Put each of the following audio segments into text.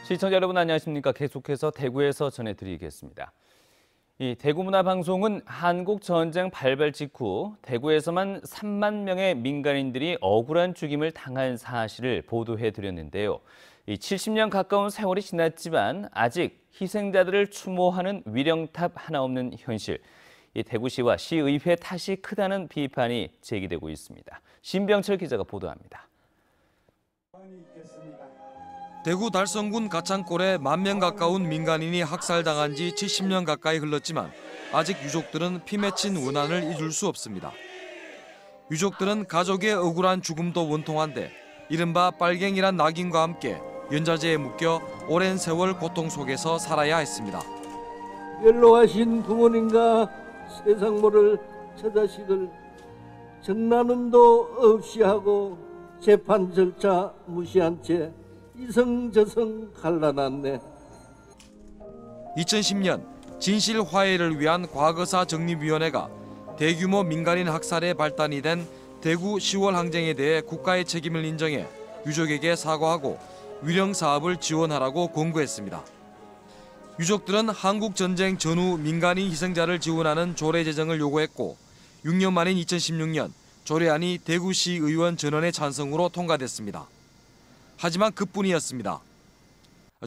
시청자 여러분 안녕하십니까? 계속해서 대구에서 전해드리겠습니다. 이 대구문화방송은 한국전쟁 발발 직후 대구에서만 3만 명의 민간인들이 억울한 죽임을 당한 사실을 보도해드렸는데요. 이 70년 가까운 세월이 지났지만 아직 희생자들을 추모하는 위령탑 하나 없는 현실. 이 대구시와 시의회 탓이 크다는 비판이 제기되고 있습니다. 신병철 기자가 보도합니다. 대구 달성군 가창골에 1만 명 가까운 민간인이 학살당한 지 70년 가까이 흘렀지만 아직 유족들은 피 맺힌 원한을 잊을 수 없습니다. 유족들은 가족의 억울한 죽음도 원통한데 이른바 빨갱이란 낙인과 함께 연좌제에 묶여 오랜 세월 고통 속에서 살아야 했습니다. 연로하신 부모님과 세상 모를 처자식을 정나눔도 없이 하고 재판 절차 무시한 채 이성저성 갈라놨네. 2010년 진실 화해를 위한 과거사 정립위원회가 대규모 민간인 학살의 발단이 된 대구 10월 항쟁에 대해 국가의 책임을 인정해 유족에게 사과하고 위령 사업을 지원하라고 권고했습니다. 유족들은 한국전쟁 전후 민간인 희생자를 지원하는 조례 제정을 요구했고 6년 만인 2016년 조례안이 대구시 의원 전원의 찬성으로 통과됐습니다. 하지만 그뿐이었습니다.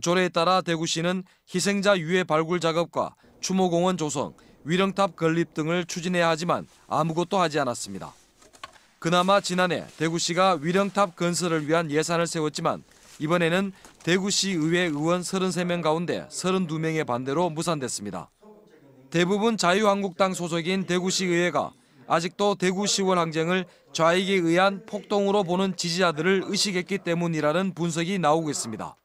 조례에 따라 대구시는 희생자 유해 발굴 작업과 추모공원 조성, 위령탑 건립 등을 추진해야 하지만 아무것도 하지 않았습니다. 그나마 지난해 대구시가 위령탑 건설을 위한 예산을 세웠지만 이번에는 대구시 의회 의원 33명 가운데 32명의 반대로 무산됐습니다. 대부분 자유한국당 소속인 대구시 의회가 아직도 대구 10월 항쟁을 좌익에 의한 폭동으로 보는 지지자들을 의식했기 때문이라는 분석이 나오고 있습니다.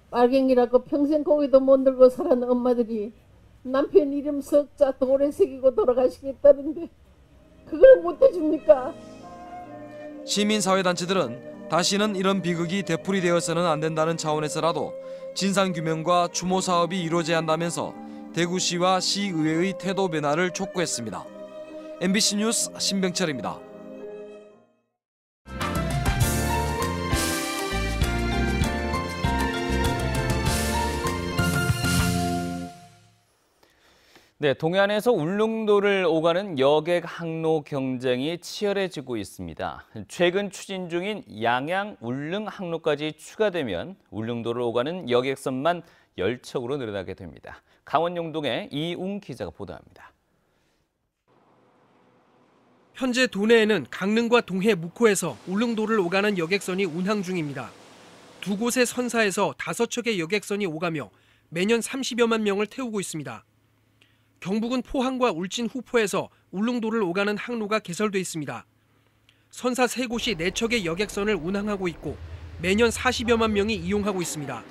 빨갱이라고 평생 고기도 못 들고 살아는 엄마들이 남편 이름 석자 돌에 새기고 돌아가시겠다는데 그걸 못 해줍니까? 시민사회단체들은 다시는 이런 비극이 되풀이되어서는 안 된다는 차원에서라도 진상규명과 추모 사업이 이루어져야 한다면서 대구시와 시의회의 태도 변화를 촉구했습니다. MBC 뉴스 신병철입니다. 네, 동해안에서 울릉도를 오가는 여객 항로 경쟁이 치열해지고 있습니다. 최근 추진 중인 양양 울릉 항로까지 추가되면 울릉도를 오가는 여객선만 10척으로 늘어나게 됩니다. 강원 영동의 이웅 기자가 보도합니다. 현재 도내에는 강릉과 동해 묵호에서 울릉도를 오가는 여객선이 운항 중입니다. 두 곳의 선사에서 5척의 여객선이 오가며 매년 30여만 명을 태우고 있습니다. 경북은 포항과 울진 후포에서 울릉도를 오가는 항로가 개설돼 있습니다. 선사 3곳이 4척의 여객선을 운항하고 있고 매년 40여만 명이 이용하고 있습니다.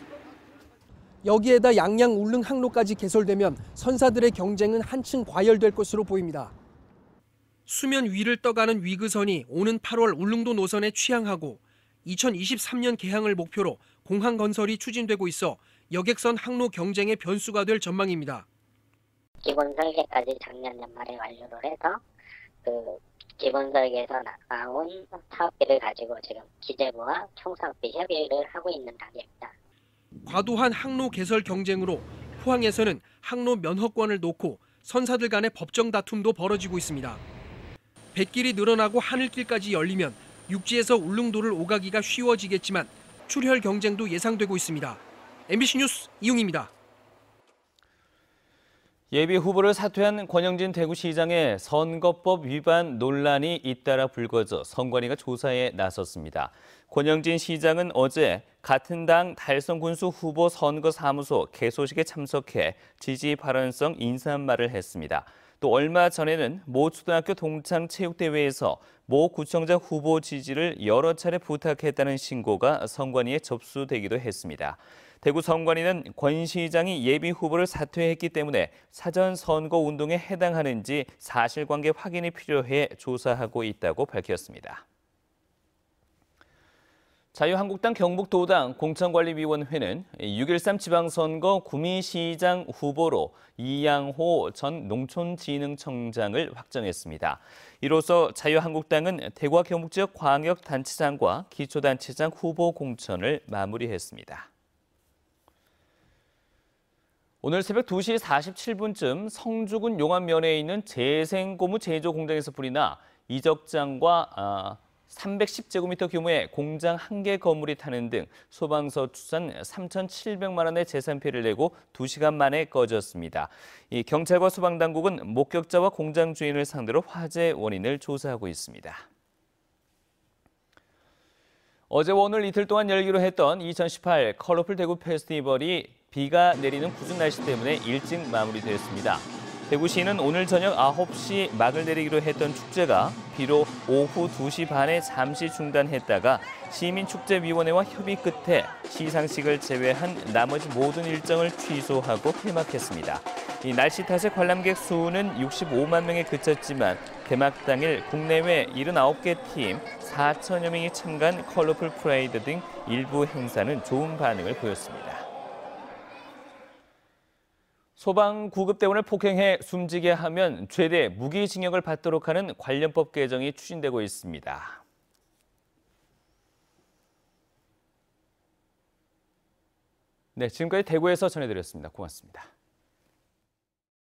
여기에다 양양 울릉 항로까지 개설되면 선사들의 경쟁은 한층 과열될 것으로 보입니다. 수면 위를 떠가는 위그선이 오는 8월 울릉도 노선에 취항하고 2023년 개항을 목표로 공항 건설이 추진되고 있어 여객선 항로 경쟁의 변수가 될 전망입니다. 기본 설계까지 작년 연말에 완료를 해서 기본 설계에서 나온 사업비를 가지고 지금 기재부와 총사업비 협의를 하고 있는 단계입니다. 과도한 항로 개설 경쟁으로 포항에서는 항로 면허권을 놓고 선사들 간의 법정 다툼도 벌어지고 있습니다. 뱃길이 늘어나고 하늘길까지 열리면 육지에서 울릉도를 오가기가 쉬워지겠지만 출혈 경쟁도 예상되고 있습니다. MBC 뉴스 이웅입니다. 예비 후보를 사퇴한 권영진 대구시장의 선거법 위반 논란이 잇따라 불거져 선관위가 조사에 나섰습니다. 권영진 시장은 어제 같은 당 달성군수 후보 선거사무소 개소식에 참석해 지지 발언성 인사말을 했습니다. 또 얼마 전에는 모 초등학교 동창 체육대회에서 모 구청장 후보 지지를 여러 차례 부탁했다는 신고가 선관위에 접수되기도 했습니다. 대구 선관위는 권 시장이 예비 후보를 사퇴했기 때문에 사전 선거 운동에 해당하는지 사실관계 확인이 필요해 조사하고 있다고 밝혔습니다. 자유한국당 경북도당 공천관리위원회는 6.13 지방선거 구미시장 후보로 이양호 전 농촌진흥청장을 확정했습니다. 이로써 자유한국당은 대구와 경북 지역 광역단체장과 기초단체장 후보 공천을 마무리했습니다. 오늘 새벽 2시 47분쯤 성주군 용암면에 있는 재생고무 제조 공장에서 불이 나 이적장과 310제곱미터 규모의 공장 한 개 건물이 타는 등 소방서 추산 3,700만 원의 재산 피해를 내고 2시간 만에 꺼졌습니다. 이 경찰과 소방당국은 목격자와 공장 주인을 상대로 화재 원인을 조사하고 있습니다. 어제와 오늘 이틀 동안 열기로 했던 2018 컬러풀 대구 페스티벌이 비가 내리는 궂은 날씨 때문에 일찍 마무리되었습니다. 대구시는 오늘 저녁 9시 막을 내리기로 했던 축제가 비로 오후 2시 반에 잠시 중단했다가 시민축제위원회와 협의 끝에 시상식을 제외한 나머지 모든 일정을 취소하고 폐막했습니다. 이 날씨 탓에 관람객 수는 65만 명에 그쳤지만 개막 당일 국내외 79개 팀 4천여 명이 참가한 컬러풀 프레이드 등 일부 행사는 좋은 반응을 보였습니다. 소방 구급대원을 폭행해 숨지게 하면 최대 무기징역을 받도록 하는 관련법 개정이 추진되고 있습니다. 네, 지금까지 대구에서 전해드렸습니다. 고맙습니다.